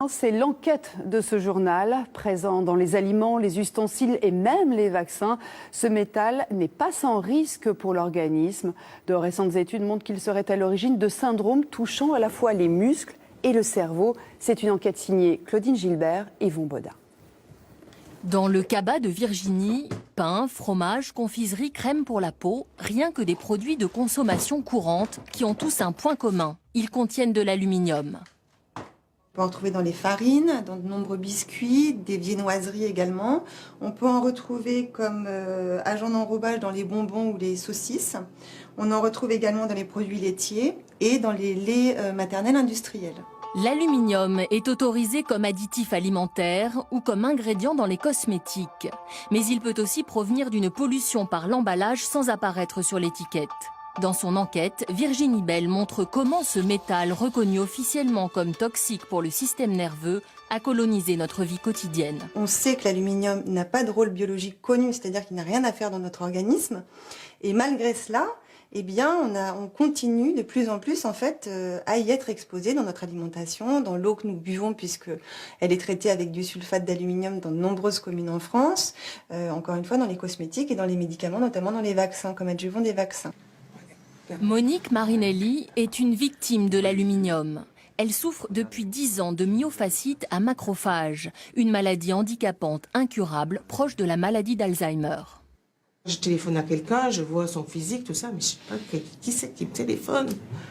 C'est l'enquête de ce journal, présent dans les aliments, les ustensiles et même les vaccins. Ce métal n'est pas sans risque pour l'organisme. De récentes études montrent qu'il serait à l'origine de syndromes touchant à la fois les muscles et le cerveau. C'est une enquête signée Claudine Gilbert et Yvon Bodin. Dans le cabas de Virginie, pain, fromage, confiserie, crème pour la peau, rien que des produits de consommation courante qui ont tous un point commun. Ils contiennent de l'aluminium. On peut en retrouver dans les farines, dans de nombreux biscuits, des viennoiseries également. On peut en retrouver comme agent d'enrobage dans les bonbons ou les saucisses. On en retrouve également dans les produits laitiers et dans les laits maternels industriels. L'aluminium est autorisé comme additif alimentaire ou comme ingrédient dans les cosmétiques. Mais il peut aussi provenir d'une pollution par l'emballage sans apparaître sur l'étiquette. Dans son enquête, Virginie Bell montre comment ce métal, reconnu officiellement comme toxique pour le système nerveux, a colonisé notre vie quotidienne. On sait que l'aluminium n'a pas de rôle biologique connu, c'est-à-dire qu'il n'a rien à faire dans notre organisme. Et malgré cela, eh bien, on continue de plus en plus en fait, à y être exposé dans notre alimentation, dans l'eau que nous buvons, puisqu'elle est traitée avec du sulfate d'aluminium dans de nombreuses communes en France, encore une fois dans les cosmétiques et dans les médicaments, notamment dans les vaccins, comme adjuvant des vaccins. Monique Marinelli est une victime de l'aluminium. Elle souffre depuis 10 ans de myofasciite à macrophages, une maladie handicapante incurable proche de la maladie d'Alzheimer. Je téléphone à quelqu'un, je vois son physique, tout ça, mais je sais pas qui c'est qui me téléphone.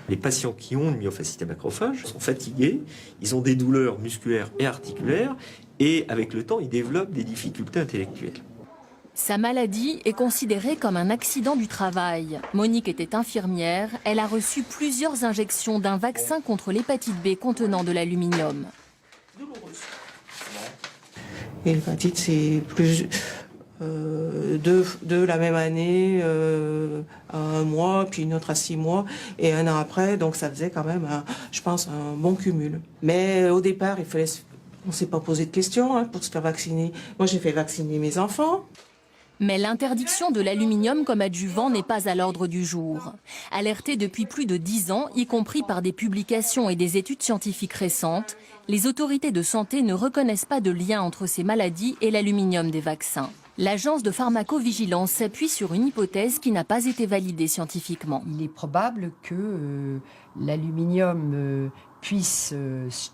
Les patients qui ont une myofasciite à macrophages sont fatigués, ils ont des douleurs musculaires et articulaires, et avec le temps, ils développent des difficultés intellectuelles. Sa maladie est considérée comme un accident du travail. Monique était infirmière, elle a reçu plusieurs injections d'un vaccin contre l'hépatite B contenant de l'aluminium. Et l'hépatite, c'est plus deux la même année, à 1 mois, puis une autre à 6 mois, et 1 an après, donc ça faisait quand même, je pense, un bon cumul. Mais au départ, on ne s'est pas posé de questions pour se faire vacciner. Moi, j'ai fait vacciner mes enfants. Mais l'interdiction de l'aluminium comme adjuvant n'est pas à l'ordre du jour. Alertée depuis plus de 10 ans, y compris par des publications et des études scientifiques récentes, les autorités de santé ne reconnaissent pas de lien entre ces maladies et l'aluminium des vaccins. L'agence de pharmacovigilance s'appuie sur une hypothèse qui n'a pas été validée scientifiquement. Il est probable que l'aluminium puisse,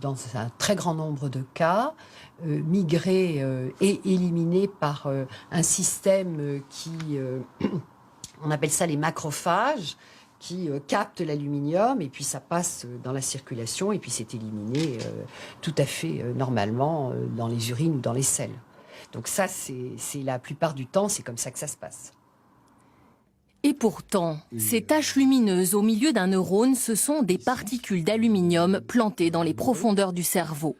dans un très grand nombre de cas, migrer et éliminer par un système qui, on appelle ça les macrophages, qui captent l'aluminium et puis ça passe dans la circulation et puis c'est éliminé tout à fait normalement dans les urines ou dans les selles. Donc ça, c'est la plupart du temps, c'est comme ça que ça se passe. Et pourtant, ces taches lumineuses au milieu d'un neurone, ce sont des particules d'aluminium plantées dans les profondeurs du cerveau.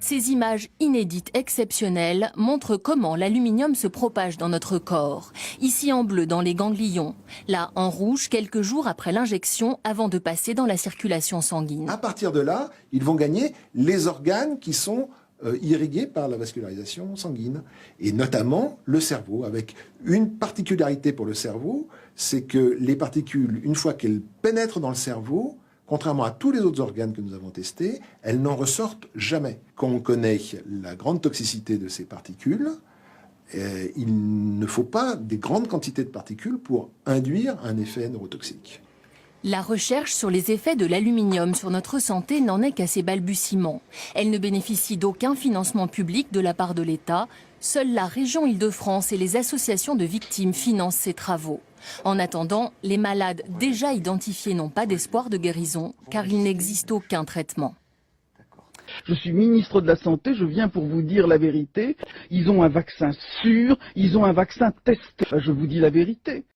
Ces images inédites, exceptionnelles, montrent comment l'aluminium se propage dans notre corps. Ici en bleu dans les ganglions, là en rouge quelques jours après l'injection avant de passer dans la circulation sanguine. À partir de là, ils vont gagner les organes qui sont irrigués par la vascularisation sanguine, et notamment le cerveau, avec une particularité pour le cerveau, c'est que les particules, une fois qu'elles pénètrent dans le cerveau, contrairement à tous les autres organes que nous avons testés, elles n'en ressortent jamais. Quand on connaît la grande toxicité de ces particules, il ne faut pas des grandes quantités de particules pour induire un effet neurotoxique. La recherche sur les effets de l'aluminium sur notre santé n'en est qu'à ses balbutiements. Elle ne bénéficie d'aucun financement public de la part de l'État. Seule la région Île-de-France et les associations de victimes financent ces travaux. En attendant, les malades déjà identifiés n'ont pas d'espoir de guérison car il n'existe aucun traitement. Je suis ministre de la Santé, je viens pour vous dire la vérité. Ils ont un vaccin sûr, ils ont un vaccin testé. Enfin, je vous dis la vérité.